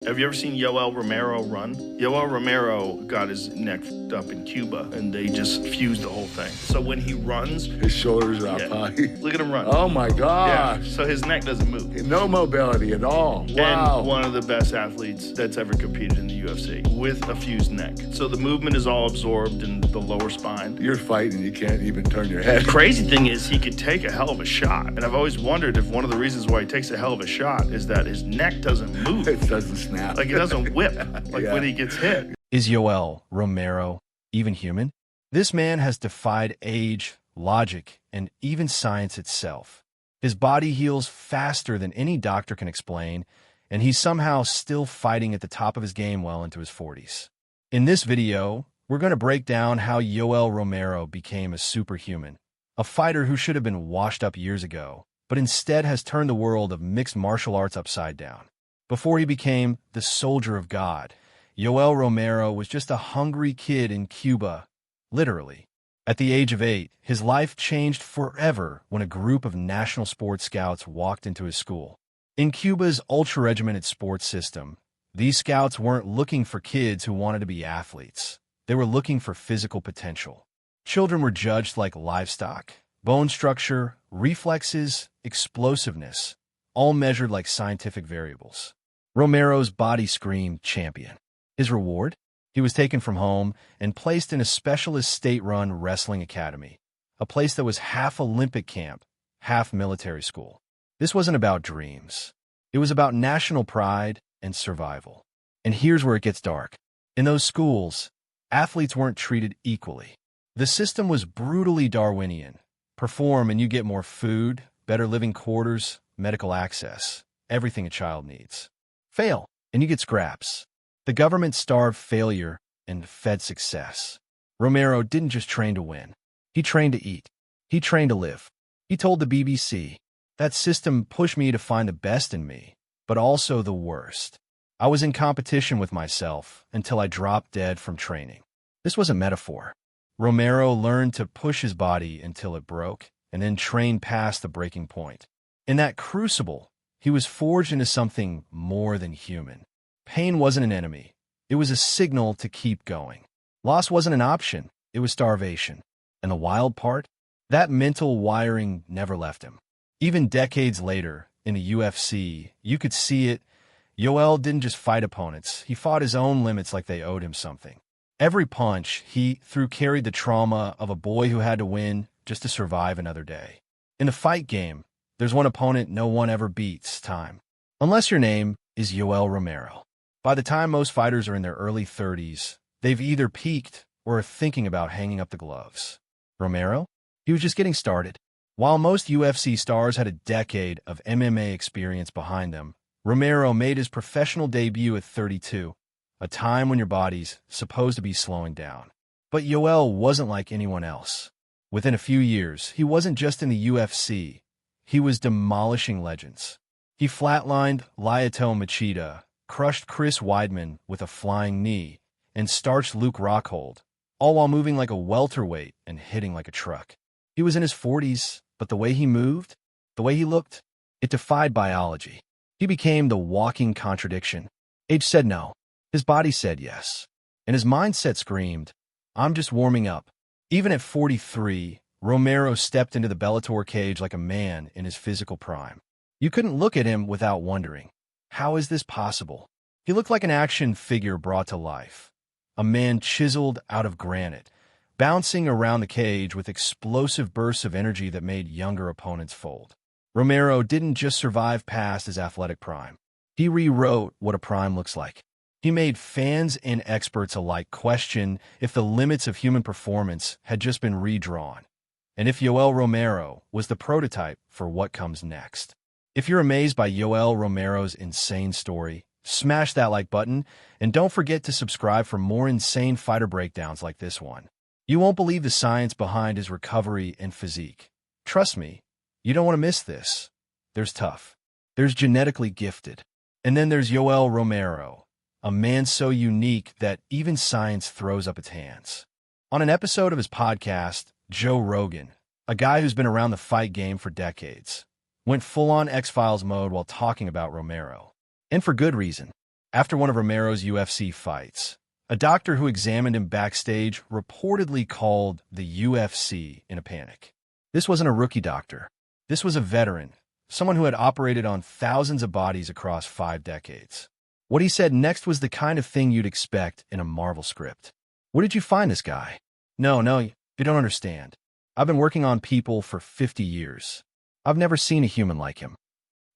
Have you ever seen Yoel Romero run? Yoel Romero got his neck f***ed up in Cuba, and they just fused the whole thing. So when he runs, his shoulders are up high. Look at him run. Oh my gosh. Yeah, so his neck doesn't move. No mobility at all. Wow. And one of the best athletes that's ever competed in the UFC with a fused neck. So the movement is all absorbed in the lower spine. You're fighting, you can't even turn your head. The crazy thing is he could take a hell of a shot. And I've always wondered if one of the reasons why he takes a hell of a shot is that his neck doesn't move. It doesn't snap. Like it doesn't whip when he gets hit. Is Yoel Romero even human? This man has defied age, logic, and even science itself. His body heals faster than any doctor can explain, and he's somehow still fighting at the top of his game well into his 40s. In this video, we're going to break down how Yoel Romero became a superhuman, a fighter who should have been washed up years ago, but instead has turned the world of mixed martial arts upside down. Before he became the soldier of God, Yoel Romero was just a hungry kid in Cuba, literally. At the age of 8, his life changed forever when a group of National Sports Scouts walked into his school. In Cuba's ultra-regimented sports system, these scouts weren't looking for kids who wanted to be athletes. They were looking for physical potential. Children were judged like livestock, bone structure, reflexes, explosiveness, all measured like scientific variables. Romero's body screamed champion. His reward? He was taken from home and placed in a specialist state-run wrestling academy, a place that was half Olympic camp, half military school. This wasn't about dreams. It was about national pride and survival. And here's where it gets dark. In those schools, athletes weren't treated equally. The system was brutally Darwinian. Perform and you get more food, better living quarters, medical access, everything a child needs. Fail, and you get scraps. The government starved failure and fed success. Romero didn't just train to win. He trained to eat. He trained to live. He told the BBC, that system pushed me to find the best in me, but also the worst. I was in competition with myself until I dropped dead from training. This was a metaphor. Romero learned to push his body until it broke, and then train past the breaking point. In that crucible, he was forged into something more than human. Pain wasn't an enemy. It was a signal to keep going. Loss wasn't an option. It was starvation. And the wild part? That mental wiring never left him. Even decades later, in the UFC, you could see it. Yoel didn't just fight opponents. He fought his own limits like they owed him something. Every punch he threw carried the trauma of a boy who had to win just to survive another day. In the fight game, there's one opponent no one ever beats: time. Unless your name is Yoel Romero. By the time most fighters are in their early 30s, they've either peaked or are thinking about hanging up the gloves. Romero? He was just getting started. While most UFC stars had a decade of MMA experience behind them, Romero made his professional debut at 32, a time when your body's supposed to be slowing down. But Yoel wasn't like anyone else. Within a few years, he wasn't just in the UFC. He was demolishing legends. He flatlined Lyoto Machida, crushed Chris Weidman with a flying knee, and starched Luke Rockhold, all while moving like a welterweight and hitting like a truck. He was in his 40s, but the way he moved, the way he looked, it defied biology. He became the walking contradiction. Age said no. His body said yes. And his mindset screamed, I'm just warming up. Even at 43, Romero stepped into the Bellator cage like a man in his physical prime. You couldn't look at him without wondering, how is this possible? He looked like an action figure brought to life, a man chiseled out of granite, bouncing around the cage with explosive bursts of energy that made younger opponents fold. Romero didn't just survive past his athletic prime. He rewrote what a prime looks like. He made fans and experts alike question if the limits of human performance had just been redrawn, and if Yoel Romero was the prototype for what comes next. If you're amazed by Yoel Romero's insane story, smash that like button, and don't forget to subscribe for more insane fighter breakdowns like this one. You won't believe the science behind his recovery and physique. Trust me, you don't want to miss this. There's tough. There's genetically gifted. And then there's Yoel Romero, a man so unique that even science throws up its hands. On an episode of his podcast, Joe Rogan, a guy who's been around the fight game for decades, went full-on X-Files mode while talking about Romero. And for good reason. After one of Romero's UFC fights, a doctor who examined him backstage reportedly called the UFC in a panic. This wasn't a rookie doctor. This was a veteran, someone who had operated on thousands of bodies across 5 decades. What he said next was the kind of thing you'd expect in a Marvel script. "Where did you find this guy?" No, you don't understand. I've been working on people for 50 years. I've never seen a human like him.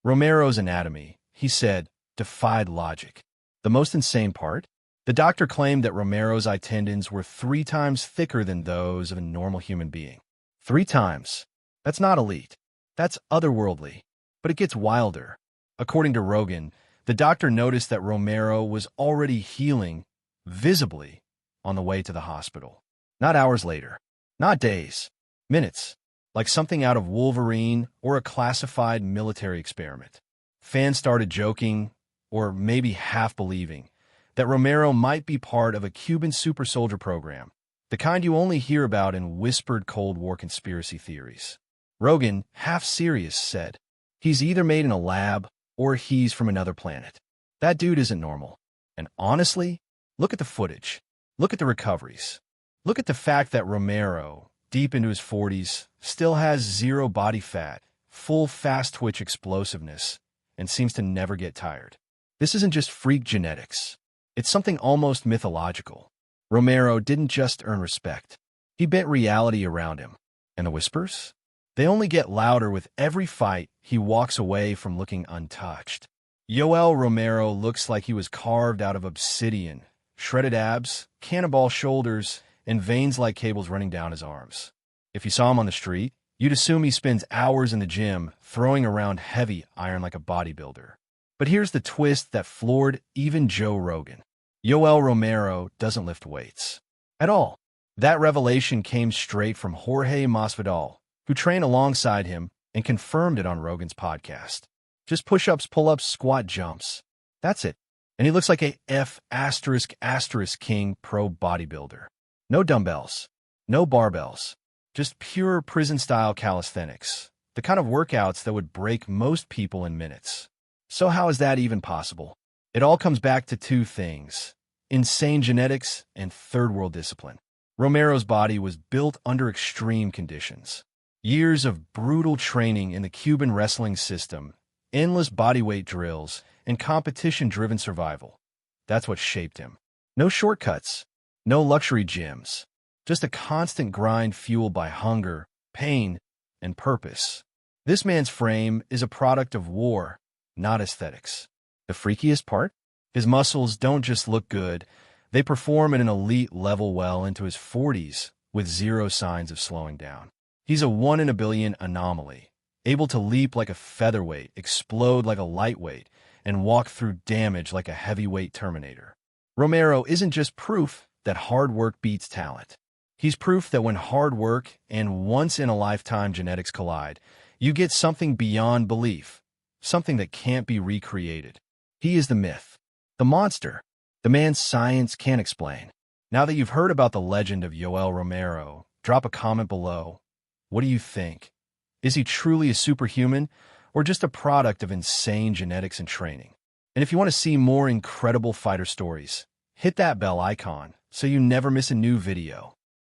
Romero's anatomy, he said, defied logic. The most insane part? The doctor claimed that Romero's eye tendons were 3 times thicker than those of a normal human being. 3 times. That's not elite. That's otherworldly. But it gets wilder. According to Rogan, the doctor noticed that Romero was already healing, visibly, on the way to the hospital. Not hours later. Not days. Minutes. Like something out of Wolverine or a classified military experiment. Fans started joking, or maybe half believing, that Romero might be part of a Cuban super soldier program, the kind you only hear about in whispered Cold War conspiracy theories. Rogan, half serious, said, "He's either made in a lab or he's from another planet. That dude isn't normal." And honestly, look at the footage. Look at the recoveries. Look at the fact that Romero, deep into his 40s, still has 0 body fat, full fast-twitch explosiveness, and seems to never get tired. This isn't just freak genetics. It's something almost mythological. Romero didn't just earn respect. He bent reality around him. And the whispers? They only get louder with every fight he walks away from looking untouched. Yoel Romero looks like he was carved out of obsidian, shredded abs, cannonball shoulders, and veins like cables running down his arms. If you saw him on the street, you'd assume he spends hours in the gym throwing around heavy iron like a bodybuilder. But here's the twist that floored even Joe Rogan. Yoel Romero doesn't lift weights. At all. That revelation came straight from Jorge Masvidal, who trained alongside him and confirmed it on Rogan's podcast. Just push-ups, pull-ups, squat jumps. That's it. And he looks like a F***king pro bodybuilder. No dumbbells. No barbells. Just pure prison-style calisthenics. The kind of workouts that would break most people in minutes. So how is that even possible? It all comes back to 2 things: insane genetics and third-world discipline. Romero's body was built under extreme conditions. Years of brutal training in the Cuban wrestling system, endless bodyweight drills, and competition-driven survival. That's what shaped him. No shortcuts. No luxury gyms. Just a constant grind fueled by hunger, pain, and purpose. This man's frame is a product of war, not aesthetics. The freakiest part? His muscles don't just look good, they perform at an elite level well into his 40s with 0 signs of slowing down. He's a 1 in a billion anomaly, able to leap like a featherweight, explode like a lightweight, and walk through damage like a heavyweight Terminator. Romero isn't just proof that hard work beats talent. He's proof that when hard work and once-in-a-lifetime genetics collide, you get something beyond belief, something that can't be recreated. He is the myth, the monster, the man science can't explain. Now that you've heard about the legend of Yoel Romero, drop a comment below. What do you think? Is he truly a superhuman, or just a product of insane genetics and training? And if you want to see more incredible fighter stories, hit that bell icon so you never miss a new video.